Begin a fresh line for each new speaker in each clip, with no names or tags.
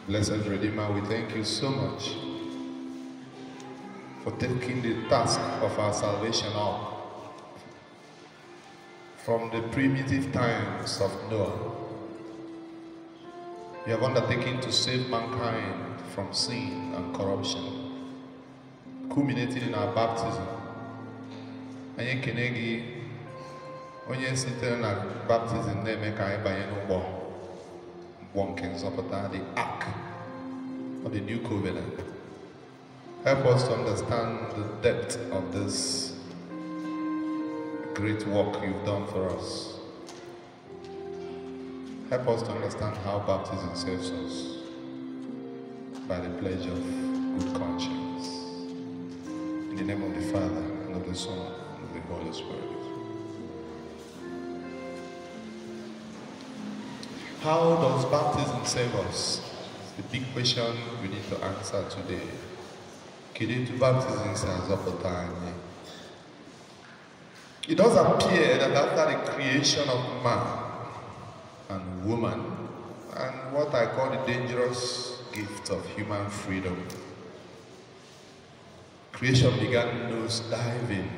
Blessed Redeemer, we thank you so much for taking the task of our salvation up from the primitive times of Noah. You have undertaken to save mankind from sin and corruption, culminating in our baptism. Anyị ekene gị onye sitere na baptism na-eme ka anyị banye n'ụgbọ nke nzọpụta, the ark of the new covenant. Help us to understand the depth of this great work you've done for us. Help us to understand how baptism saves us by the pledge of good conscience. In the name of the Father, and of the Son, and of the Holy Spirit. How does baptism save us? It's the big question we need to answer today. Kedu baptism says up time? It does appear that after the creation of man and woman, and what I call the dangerous gift of human freedom, creation began nose diving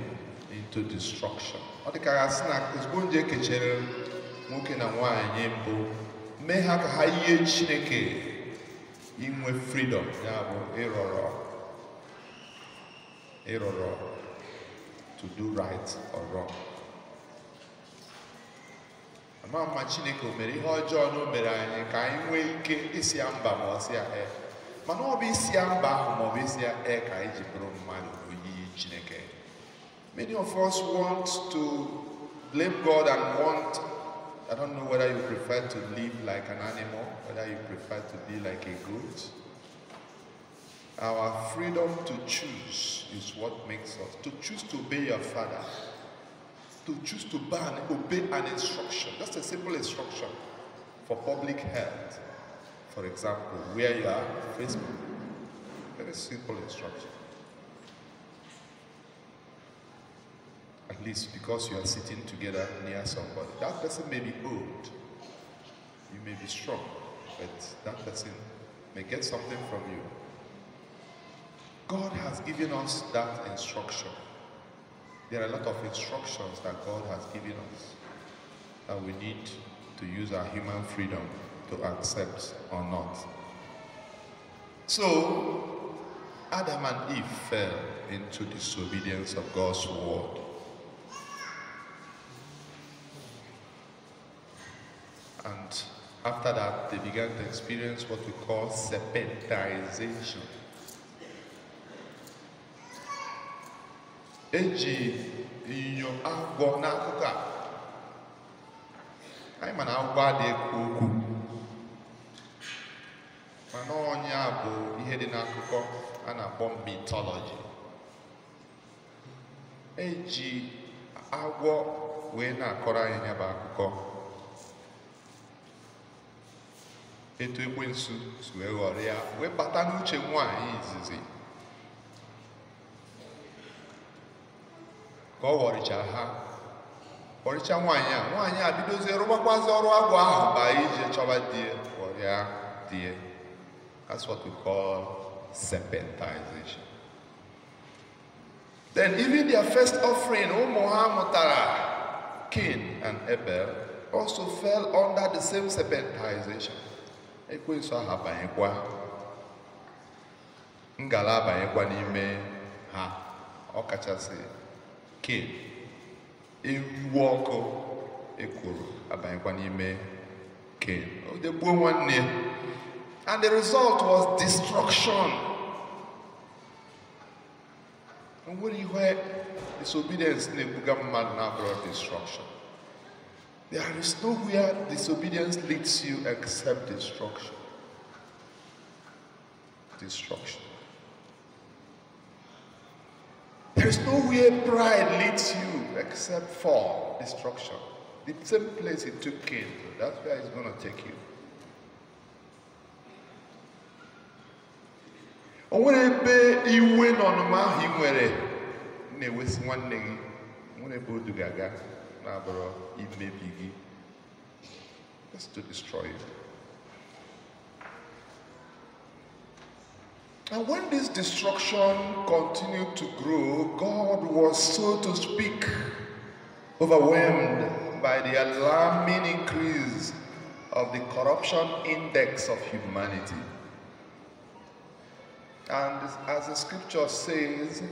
into destruction. Mee ha ka ha yie Chineke inwe freedom, ya bụ ịrọrọ to do right or wrong. Ama Chineke o mere ihe ọjọọ na o mere anyị ka anyị nwee ike isi ya mba ma ọ sị ya mana ọ bụ isi ya mba ahụ ma ọ bụ isi ya ka anyị ji bụrụ mmadụ oyiyi Chineke. Many of us want to blame God and want, I don't know whether you prefer to live like an animal, whether you prefer to be like a goat. Our freedom to choose is what makes us. To choose to obey your father. To choose to obey an instruction. Just a simple instruction for public health. For example, where you are, Facebook. Very simple instruction. At least because you are sitting together near somebody. That person may be old, you may be strong, but that person may get something from you. God has given us that instruction. There are a lot of instructions that God has given us that we need to use our human freedom to accept or not. So, Adam and Eve fell into disobedience of God's word. And after that, they began to experience what we call serpentization. Eji inyo agwọ n'akụkụ a. Anyị ma na agwọ adịghị ekwu okwu. Mana onye a bụ ihe dị n'akụkọ a na-akpọ mythology. Eji agwọ wee na-akọrọ anyị ya bụ akụkọ. Etu ekwensu si wee ghọrọ ya wee bata n'uche nwaanyị izizi ka ọ ghọrịcha ha ghọrịcha nwaanyị a bidozie rụgbakwazi ọrụ agwọ ahụ ba ije chọba die ghọrịa die. That's what we call serpentization. Then even their first offering, ụmụ ha mụtara Cain and Abel, also fell under the same serpentization. Ekwensu ahụ abanyekwa, ngala abanyekwa n'ime ha, ọkachasị Cain. Ewu ọkụ ekworo abanyekwa n'ime Cain. O degbuo nwanne, and the result was destruction. And what do you hear? Disobedience na-ebuga mmadụ na-abụrụ destruction. There is nowhere disobedience leads you except destruction. Destruction. There is nowhere pride leads you except fall, destruction. The same place it took Cain, that's where it's going to take you. Onwere ebe iwe n'ọnụma ahụ ị nwere na-ewesi nwanne gị, onwere ebe o dugaga na-abụrụ imebi gị. That's to destroy you. And when this destruction continued to grow, God was, so to speak, overwhelmed by the alarming increase of the corruption index of humanity. And as the scripture says,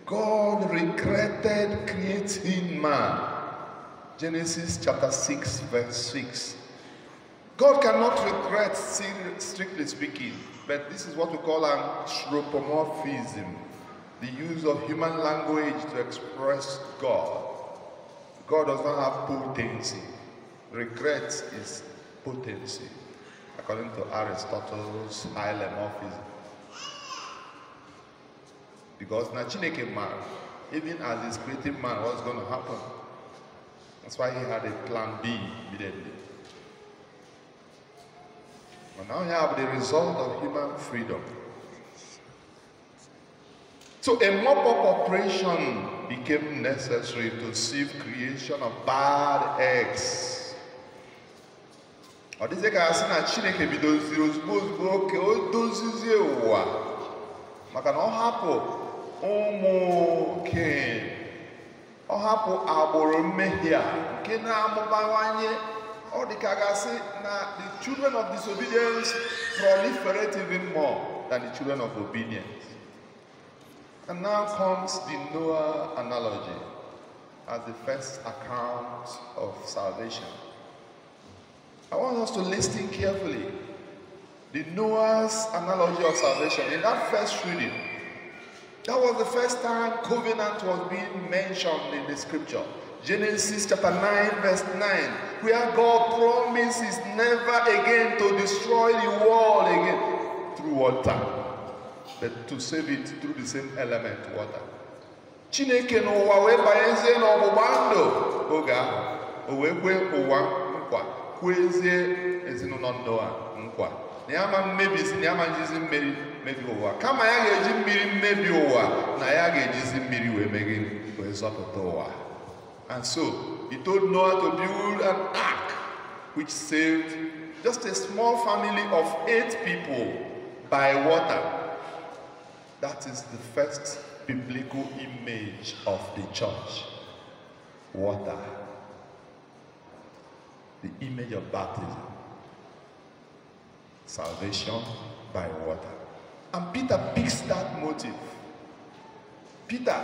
God regretted creating man. Genesis chapter 6, verse 6. God cannot regret, strictly speaking, but this is what we call anthropomorphism, the use of human language to express God. God does not have potency. Regret is potency, according to Aristotle's hylomorphism. Because na Chineke man, even as he's creating man, what's going to happen? That's why he had a plan B immediately. But now you have the result of human freedom. So a mop-up operation became necessary to sieve creation of bad eggs. Ọ dịzị ka asị na Chineke bidoziri ozugbo ka o dozizie ụwa maka na ọ hapụ ụmụ Ken, ọ hapụ agbụrụ mmehie nke na-amụbawanye. Ọ dị ka gasị na the children of disobedience proliferate even more than the children of obedience. And now comes the Noah analogy as the first account of salvation. I want us to listen carefully. The Noah's analogy of salvation. In that first reading, that was the first time covenant was being mentioned in the scripture. Genesis chapter 9, verse 9, where God promises never again to destroy the world again through water, but to save it through the same element, water. Chineke n'ụwa wee banyezie n'ọgbụgba ndụ oge ahụ, o wee kwe ụwa nkwa, kwezie ezinụlọ Noa nkwa. Na ya ma mmebizi, na ya ma njizi mmiri mebi ụwa. Kama ya ga-eji mmiri mmebi ụwa, na ya ga-ejizi mmiri wee megide wee zọpụta ụwa. And so he told Noah to build an ark which saved just a small family of 8 people by water. That is the first biblical image of the church. Water. The image of baptism. Salvation by water. And Peter picks that motive. Peter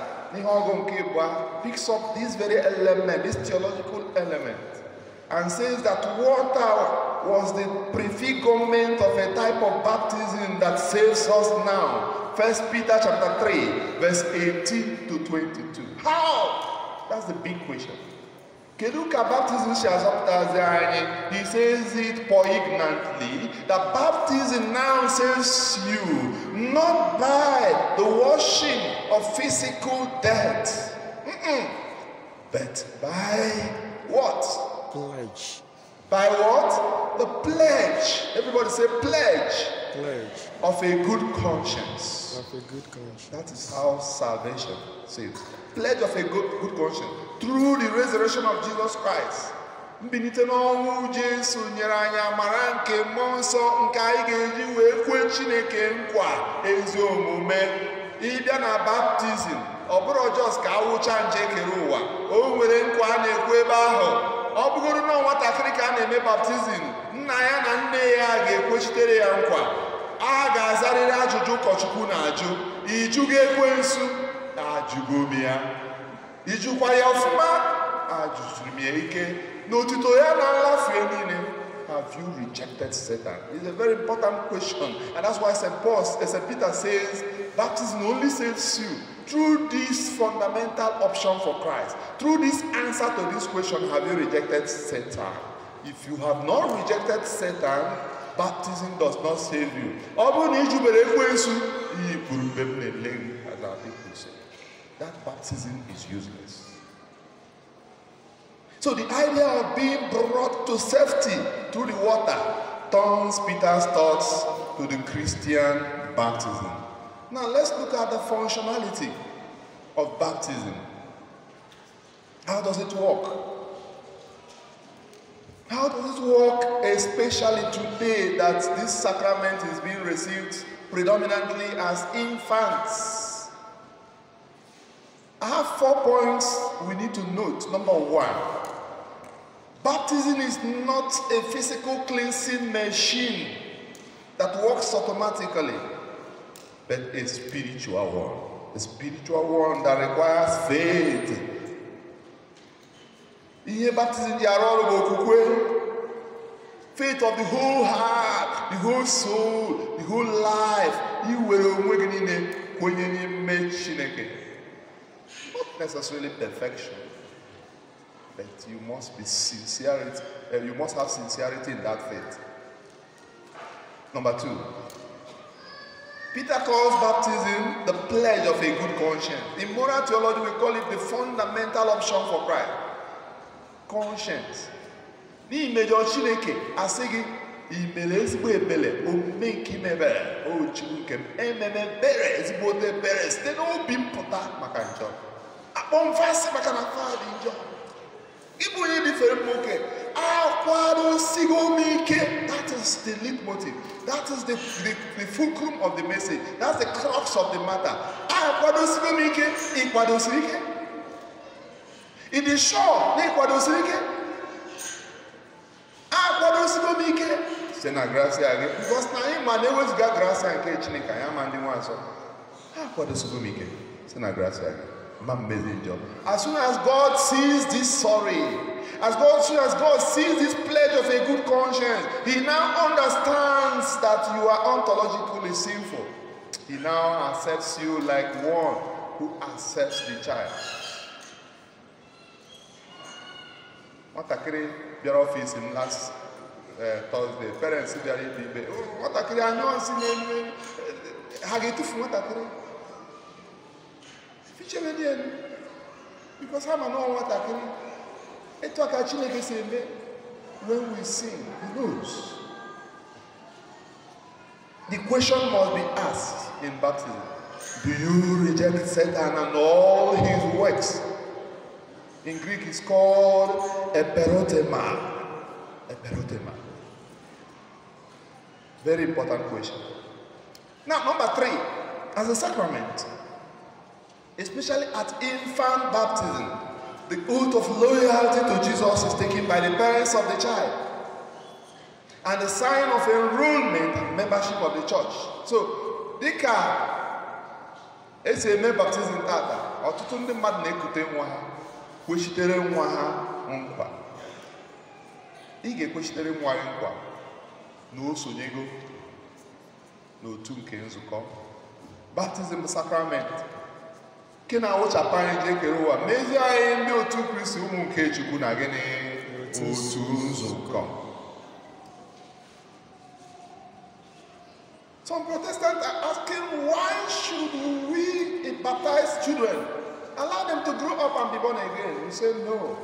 picks up this very element, this theological element, and says that water was the prefigurement of a type of baptism that saves us now. 1 Peter chapter 3, verse 18 to 22. How? That's the big question. Kedu ka baptism shall zọpụtazi anyị? He says it poignantly that baptism now saves you not by the washing of physical death, but by what?
Pledge.
By what? The pledge. Everybody say pledge.
Pledge.
Of a good conscience.
Of a good conscience.
That is how salvation saves. Pledge of a good conscience. Through the resurrection of Jesus Christ. Mbilite n'ọnwụ Jesu nyere anyị amara nke mmụọ nsọ nke anyị ga-eji wee kwe Chineke nkwa ezi omume. Ịbịa na baptizim, ọ bụrụ just ka awụcha nje kere ụwa. O nwere nkwa a na-ekwu ebe ahụ. Ọ bụgoro na nwatakịrị ka a na-eme baptizim, nna ya na nne ya ga-ekwechitere ya nkwa. A ga-azarịrị ajụjụ ụkọchukwu na-ajụ. Ịjụgo ekwensu? Ajụgo m ya. Ịjụkwa ya ọfụma? Ajụjụrụ m ya ike. N'otito ya na nlafie niile. Have you rejected Satan? It's a very important question. And that's why St. Peter says, baptism only saves you. Through this fundamental option for Christ, through this answer to this question, have you rejected Satan? If you have not rejected Satan, baptism does not save you. As our people say, that baptism is useless. So the idea of being brought to safety through the water turns Peter's thoughts to the Christian baptism. Now let's look at the functionality of baptism. How does it work? How does it work, especially today that this sacrament is being received predominantly as infants? I have 4 points we need to note. Number 1, baptism is not a physical cleansing machine that works automatically, but a spiritual one. A spiritual one that requires faith. Ihe baptism dị arụ ọrụ bụ okwukwe. Faith of the whole heart, the whole soul, the whole life. Iwere onwe gị niile kwenye n'ime Chineke. Not necessarily perfection, but you must be sincerity. You must have sincerity in that faith. Number 2, Peter calls baptism the pledge of a good conscience. In moral theology, we call it the fundamental option for Christ. Conscience. Ni imejọ Chineke asị gị imere ezigbo ebele omume nke imebere o Chukwu nke m ememe bere ezigbo ebere site n'obi mpụta maka njọ akpọ mfasị maka na fa dị njọ ịbụ onye dị fere nwoke akwadosigo m ike. That is the leitmotiv. That is the fulcrum of the message. That's the crux of the matter. Akwadosigo m ike. Ịkwadosiri ike. It is sure na ịkwadosiri ike. Akwadosigo m ike. Site na gracia gị. Because na anyị ma na-ewezuga gracia nke Chineke anyị ama ndị nwa asọ. Akwadosigo m ike. Site na gracia gị. As soon as God sees this sorry, as soon as God sees this pledge of a good conscience, He now understands that you are ontologically sinful. He now accepts you like one who accepts the child. Nwatakịrị bịara ọfịs m last Thursday. Parents bịara ibe ibe. Nwatakịrị anyụ nsị n'elu ha ga-etufu nwatakịrị. Because I'm an old water. When we sing, He knows. The question must be asked in baptism: do you reject Satan and all his works? In Greek, it's called eperotema. Eperotema. Very important question. Now, number 3, as a sacrament, especially at infant baptism, the oath of loyalty to Jesus is taken by the parents of the child, and the sign of enrollment and membership of the church. So, dịka esi eme baptism tata, ọtụtụ ndị mmadụ na-ekute nwa ha, kwechitere nwa ha nkwa. Ị ga-ekwechitere nwa gị nkwa na o sonyego n'otu nke nzukọ. Baptism sacrament ke na ụchapụ anyị ji ekere ụwa mezie anyị ndị otu Kristi ụmụ nke Chukwu na gịnị otu nzukọ. Some Protestants are asking, why should we baptize children? Allow them to grow up and be born again. We say no.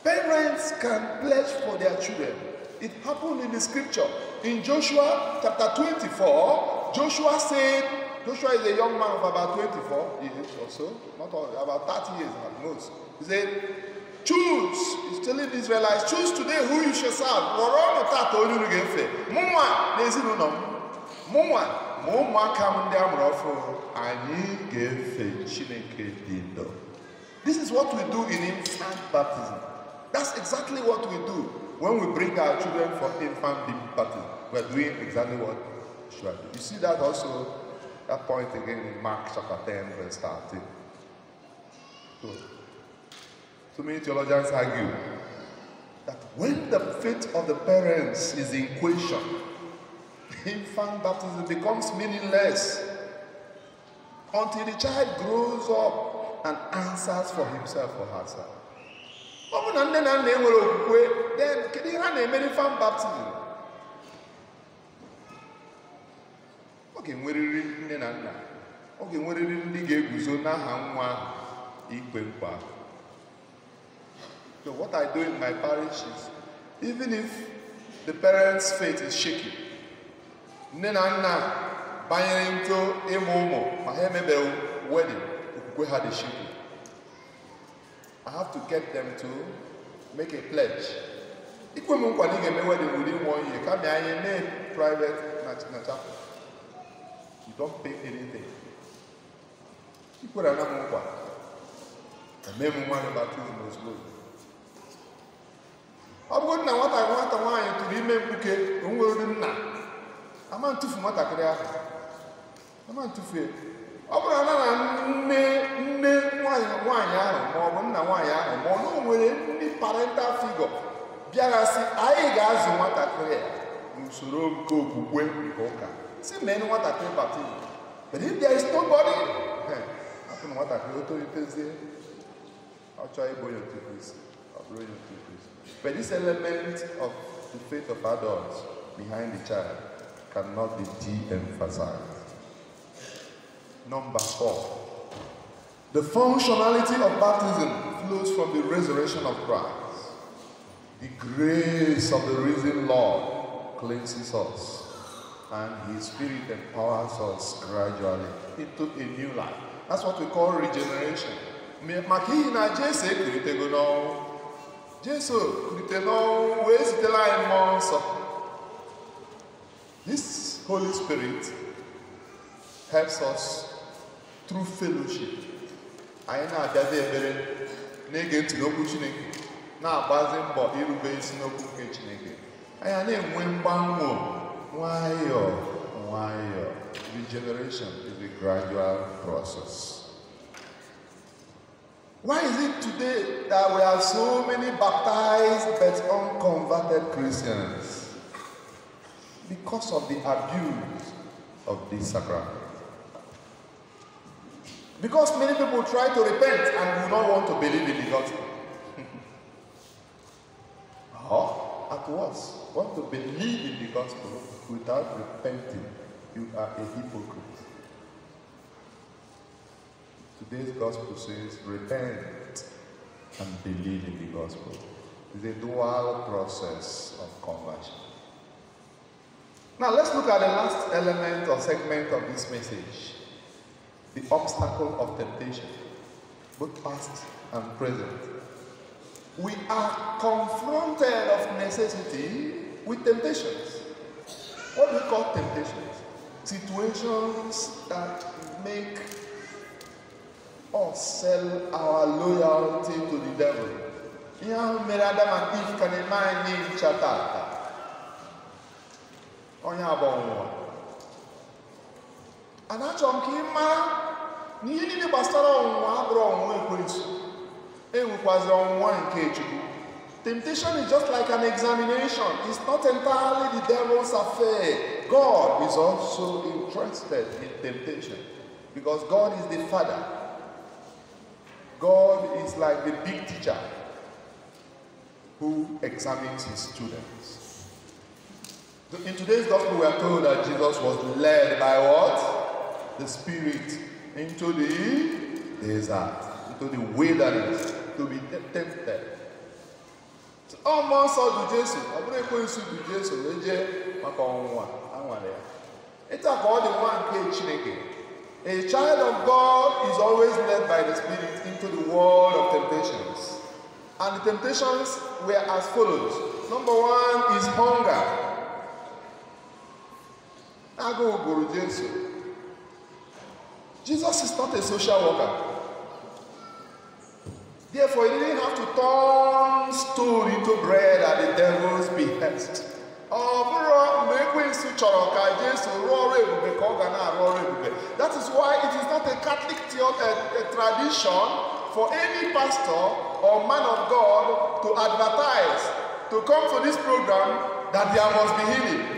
Parents can pledge for their children. It happened in the scripture. In Joshua chapter 24, Joshua said, Joshua is a young man of about 24 years or so, not all, about 30 years at most. He said, choose, he's telling the Israelites, choose today who you shall serve. This is what we do in infant baptism. That's exactly what we do when we bring our children for infant baptism. We're doing exactly what we should do. You see that also, that point again in Mark chapter 10, verse 13. So many theologians argue that when the faith of the parents is in question, infant baptism becomes meaningless until the child grows up and answers for himself or herself. Then, can you have an infant baptism? Okay, where is it? Okay, where is it? So what I do in my parish is, even if the parents' faith is shaky, I have to get them to make a pledge Ikwe m nkwa na ị ga-eme wedding within 1 year. Kama anyị mee private na chapel. You don't pay anything. Ikwere na m nkwa. Eme m nwa baptizim ozugbo. Ọ bụrụ na nwata nwaanyị tụrụ ime mkpuke o nwere nna, ama ntufu nwatakịrị ahụ. Ama ntufu ya. Ọ bụrụ na nne nwaanyị ahụ ma ọ bụ nna nwaanyị ahụ ma ọ na o nwere ndị parental figure bịara sị anyị ga-azụ nwatakịrị n'usoro nke okwukwe nke ụka si mee nwatakịrị baptizim. But if there is nobody, hapụ na nwatakịrị o tolitezie ọ chọọ ịbụ onye otu Kristi, ọ bụrụ onye otu Kristi. But this element of the faith of adults behind the child cannot be de-emphasized. Number 4, the functionality of baptism flows from the resurrection of Christ. The grace of the risen Lord cleanses us, and His Spirit empowers us gradually into a new life. That's what we call regeneration. Maka ihe na Jesu ekulitego n'ọnwụ. Jesu kulite n'ọnwụ wee zitere anyị mmụọ nsọ. This Holy Spirit helps us through fellowship. Anyị na-abịazi ekpere na-ege ntị n'okwu Chineke, na-agbazi mbọ irube isi n'okwu nke Chineke. Anyị na-enwe mgbanwe nwayọọ nwayọọ. Regeneration is a gradual process. Why is it today that we have so many baptized but unconverted Christians? Because of the abuse of this sacrament. Because many people try to repent and do not want to believe in the gospel. Or, at worst, want to believe in the gospel without repenting. You are a hypocrite. Today's gospel says, repent and believe in the gospel. It's a dual process of conversion. Now let's look at the last element or segment of this message. The obstacle of temptation, both past and present. We are confronted of necessity with temptations. What do we call temptations? Situations that make us sell our loyalty to the devil. And achọrọ m ka ị mara na ihe niile gbasara ọnwụnwa abụrụ ọnwụnwa ekwensu, enwekwazi ọnwụnwa nke Chukwu. Temptation is just like an examination. It's not entirely the devil's affair. God is also interested in temptation because God is the Father. God is like the big teacher who examines his students. So in today's gospel, we are told that Jesus was led by what? The Spirit into the desert, into the wilderness, to be tempted. So almost all do Jesus. I believe when you do Jesus, we just make one. It's about the one Chineke. A child of God is always led by the Spirit into the world of temptations. And the temptations were as follows. Number 1 is hunger. Jesus is not a social worker. Therefore, he didn't have to turn stone into bread at the devil's behest. That is why it is not a Catholic tradition for any pastor or man of God to advertise, to come for this program, that there must be healing.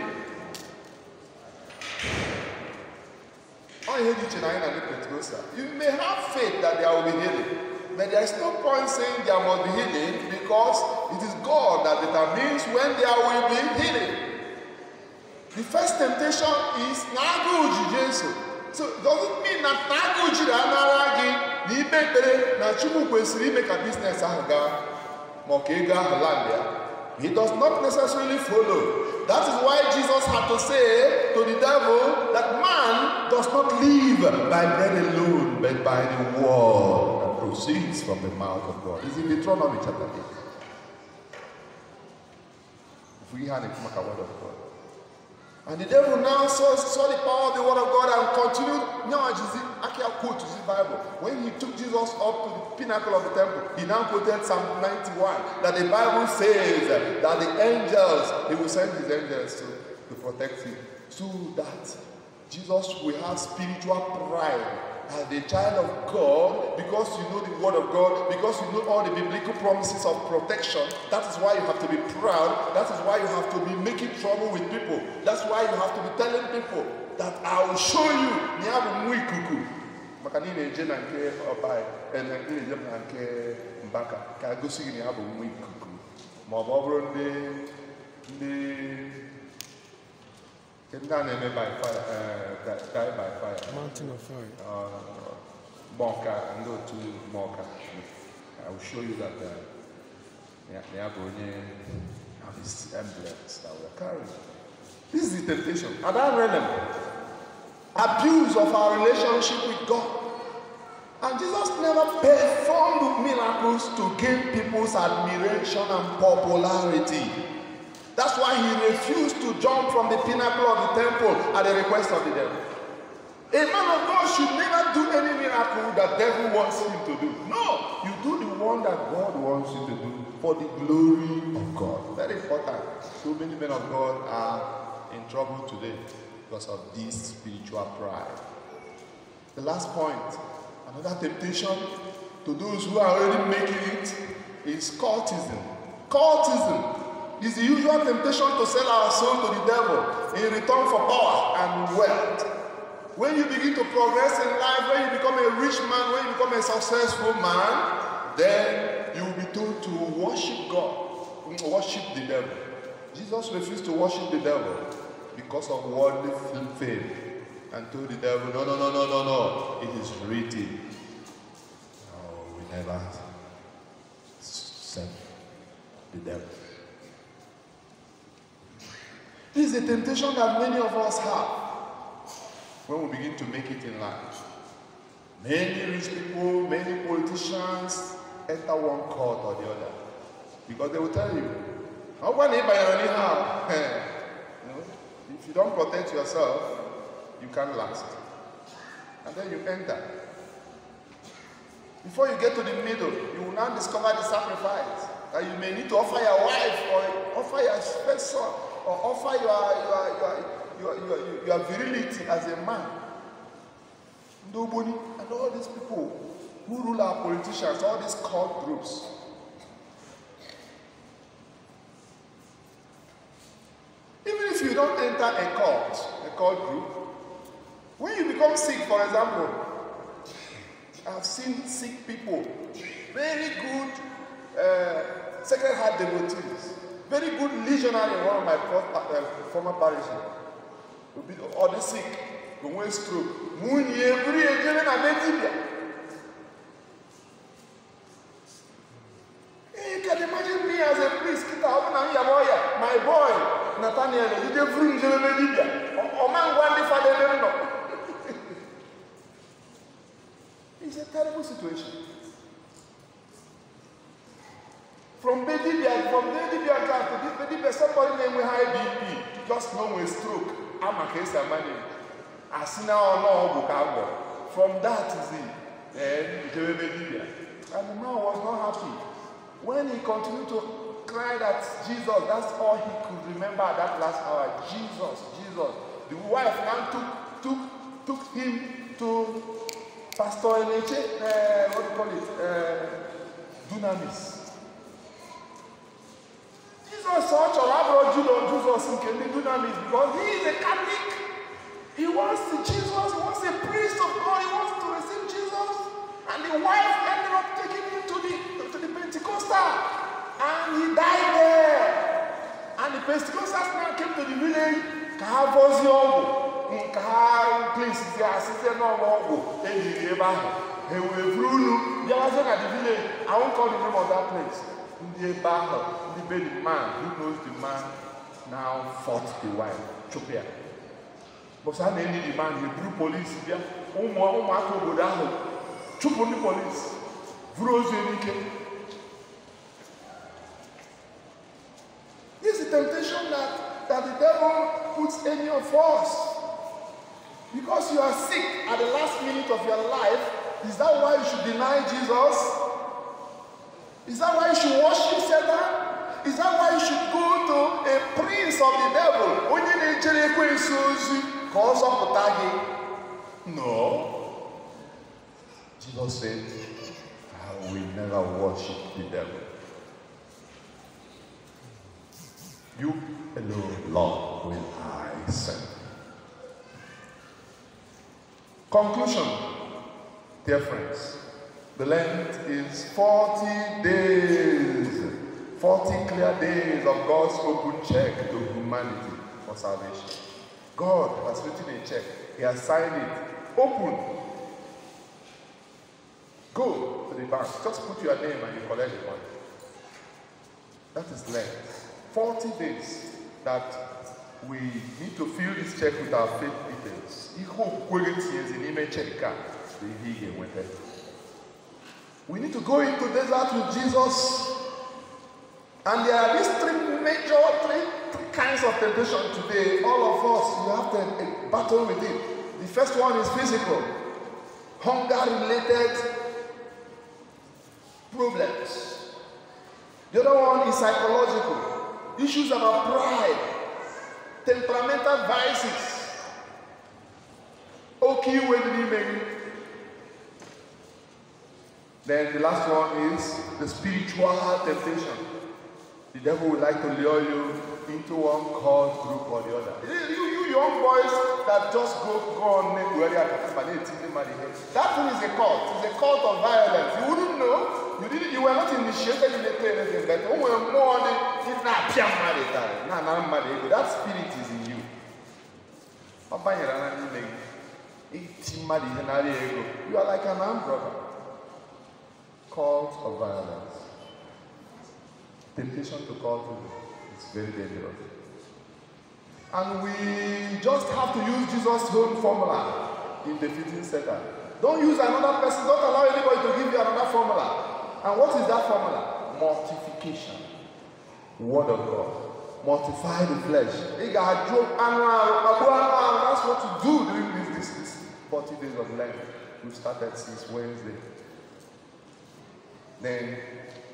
You may have faith that there will be healing, but there is no point saying there must be healing, because it is God that determines when there will be healing. The first temptation is Naguji Jesu. So does it mean that Naguji Ranaragi, the Ibekere, Nachuku Kwesiri make a business Mokega Landia? He does not necessarily follow. That is why Jesus had to say to the devil that man does not live by bread alone, but by the word that proceeds from the mouth of God. It's in Deuteronomy chapter 8. We had a word of God. And the devil now saw the power of the word of God and continued. Now, I can't quote to the Bible. When he took Jesus up to the pinnacle of the temple, he now quoted Psalm 91 that the Bible says that the angels, he will send his angels to protect him, so that Jesus will have spiritual pride as a child of God, because you know the word of God, because you know all the biblical promises of protection. That is why you have to be proud. That is why you have to be making trouble with people. That's why you have to be telling people that I will show you. Die by fire.
Mountain of fire.
Mocha, and go to Mocha. I will show you that they have these emblems that we are carrying. This is the temptation. And that realm, abuse of our relationship with God. And Jesus never performed miracles to gain people's admiration and popularity. That's why he refused to jump from the pinnacle of the temple at the request of the devil. A man of God should never do any miracle that the devil wants him to do. No, you do the one that God wants you to do for the glory of God. Very important. So many men of God are in trouble today because of this spiritual pride. The last point, another temptation to those who are already making it is cultism. Cultism is the usual temptation to sell our soul to the devil in return for power and wealth. When you begin to progress in life, when you become a rich man, when you become a successful man, then you will be told to worship God, worship the devil. Jesus refused to worship the devil because of worldly fame and told the devil, no, it is written. No, we never serve the devil. This is a temptation that many of us have when we begin to make it in life. Many rich people, many politicians enter one court or the other because they will tell you, if you don't protect yourself, you can't last. And then you enter. Before you get to the middle, you will now discover the sacrifice that you may need to offer your wife or offer your first son or offer your virility as a man. Nobody, and all these people who rule our politicians, all these cult groups. Even if you don't enter a cult group, when you become sick, for example, I've seen sick people, very good Sacred Heart devotees, very good legionary in one of my former parishes. Or the sick, the one stroke. You can imagine me as a priest, my boy, Nathaniel, it's a terrible situation. From Bedibia to Bedibia, somebody named high BP, just know a stroke. I'm a case of money. I see now no. From that is it. And the man was not happy. When he continued to cry that Jesus, that's all he could remember at that last hour. Jesus. The wife now took him to Pastor Eneche, what do you call it? Dunamis. Jesus saw Jesus in Dunamis because he is a Catholic. He wants Jesus, he wants a priest of God, he wants to receive Jesus. And the wife ended up taking him to the Pentecostal. And he died there. And the Pentecostals now came to the village. Please, I won't call the name of that place. The man who knows the man now fought the wife. Chopia. But I need the man, he drew police here. Chupu the police. This is a temptation
of us. Because you are sick at the last minute of your life, is that why you should deny Jesus? Is that why you should worship Satan? Is that why you should go to a prince of the devil? No. Jesus said, I will never worship the devil. You alone, Lord, will I serve. Conclusion, dear friends, the Lent is 40 days, 40 clear days of God's open check to humanity for salvation. God has written a check, He has signed it, open. Go to the bank, just put your name and you collect the money. That is Lent. 40 days that we need to fill this check with our faith details. We need to go into desert with Jesus. And there are these three kinds of temptation today. All of us, you have to battle with it. The first one is physical. Hunger-related problems. The other one is psychological. Issues about pride, temperamental vices. Okay, when do you make it? Then the last one is the spiritual temptation. The devil would like to lure you into one cult group or the other. You young boys that just go on, that thing is a cult. It's a cult of violence. You wouldn't know. You were not initiated in anything, but when we're more that spirit is in you. You are like an armed robber. Cult of violence. Temptation to call to it's very dangerous. And we just have to use Jesus' own formula in defeating Satan. Don't use another person, don't allow anybody to give you another formula. And what is that formula? Mortification. Word of God. Mortify the flesh. That's what to do during this 40 days of Lent. We started since Wednesday. Then,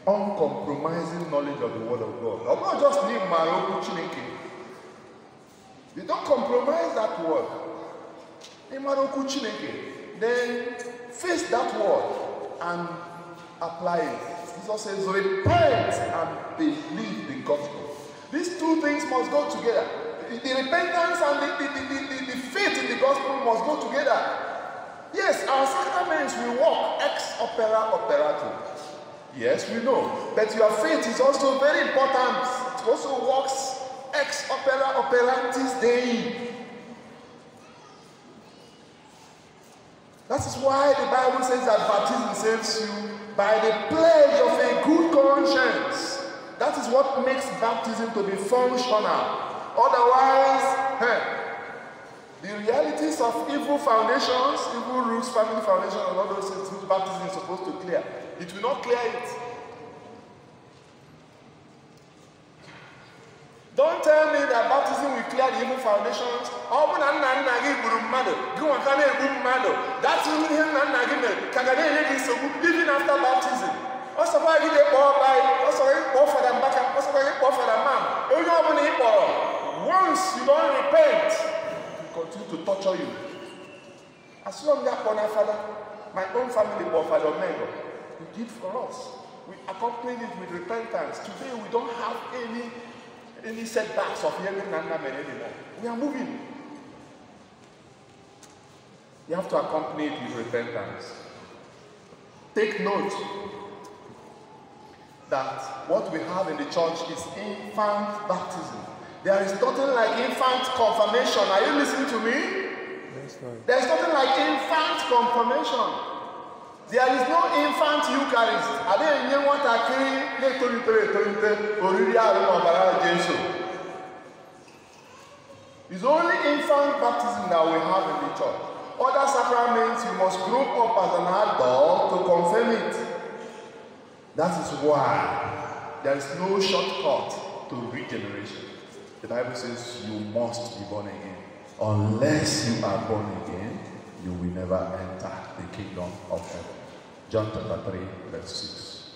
uncompromising knowledge of the Word of God. I'm not just need Maroku Chineke. You don't compromise that word. Maroku Chineke. Then face that word and apply it. Jesus says, repent and believe the gospel. These two things must go together. The repentance and the faith in the gospel must go together. Yes, our sacraments will work ex opera operatum. Yes, we know. But your faith is also very important. It also works ex opera operantis Dei. That is why the Bible says that baptism saves you by the pledge of a good conscience. That is what makes baptism to be functional. Otherwise, the realities of evil foundations, evil roots, family foundations, and all those things which baptism is supposed to clear, it will not clear it. Don't tell me that baptism will clear the evil foundations. That's even after baptism. Once you don't repent, it will continue to torture you. As long as Father, my own family, Father Omega, he did for us. We accompanied it with repentance. Today we don't have any setbacks of hearing Nanamen anymore. We are moving. You have to accompany it with repentance. Take note that what we have in the church is infant baptism. There is nothing like infant confirmation. Are you listening to me?
That's right.
There is nothing like infant confirmation. There is no infant Eucharist. It's only infant baptism that we have in the church. Other sacraments, you must grow up as an adult to confirm it. That is why there is no shortcut to regeneration. The Bible says you must be born again. Unless you are born again, you will never enter the kingdom of heaven. John chapter 3, verse 6.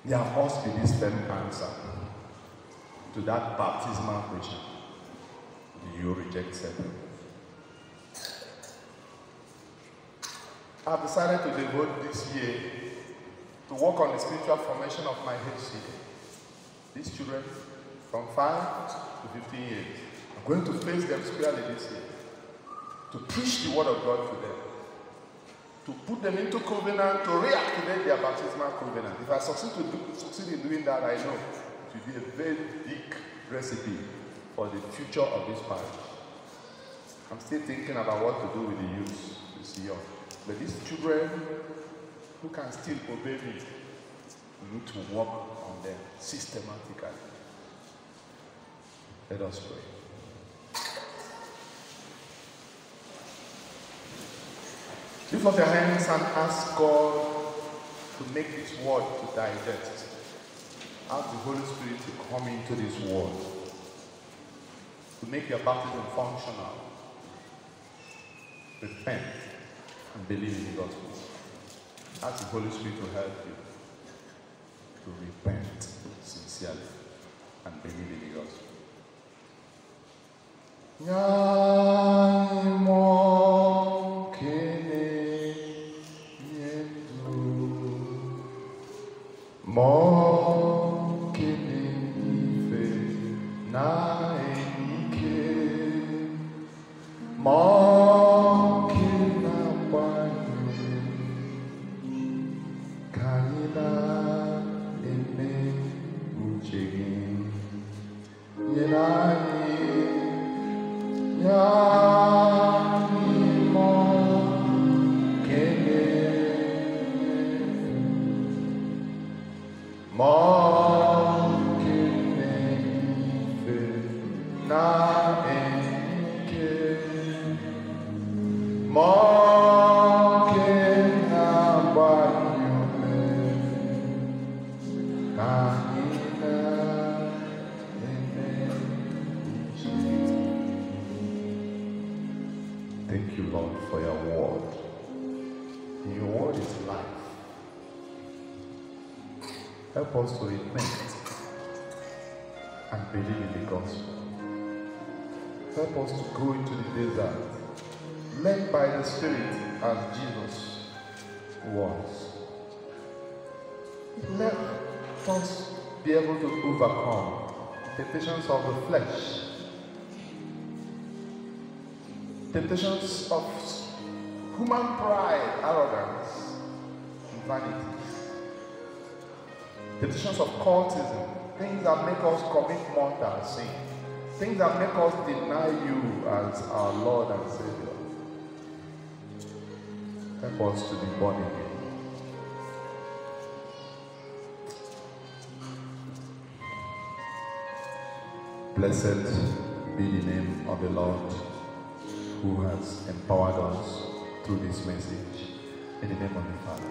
There must be this firm answer to that baptismal question. Do you reject Satan? I've decided to devote this year to work on the spiritual formation of my HCA. These children from 5 to 15 years. I'm going to face them squarely this year. To preach the word of God to them. To put them into covenant, to reactivate their baptismal covenant. If I succeed in doing that, I know it will be a very big recipe for the future of this parish. I'm still thinking about what to do with the youth this year. But these children who can still obey me, we need to work on them systematically. Let us pray. Lift up your hands and ask God to make this word to digest. Ask the Holy Spirit to come into this word. To make your baptism functional. Repent and believe in the gospel. Ask the Holy Spirit to help you to repent sincerely and believe in the gospel. Thank you, Lord, for your word. Your word is life. Help us to repent and believe in the gospel. Help us to go into the desert, led by the Spirit as Jesus was. Let us be able to overcome temptations of the flesh, temptations of human pride, arrogance, and vanity. Temptations of cultism, things that make us commit mortal sin, things that make us deny you as our Lord and Savior. Help us to be born again. Blessed be the name of the Lord, who has empowered us through this message. In the name of the Father,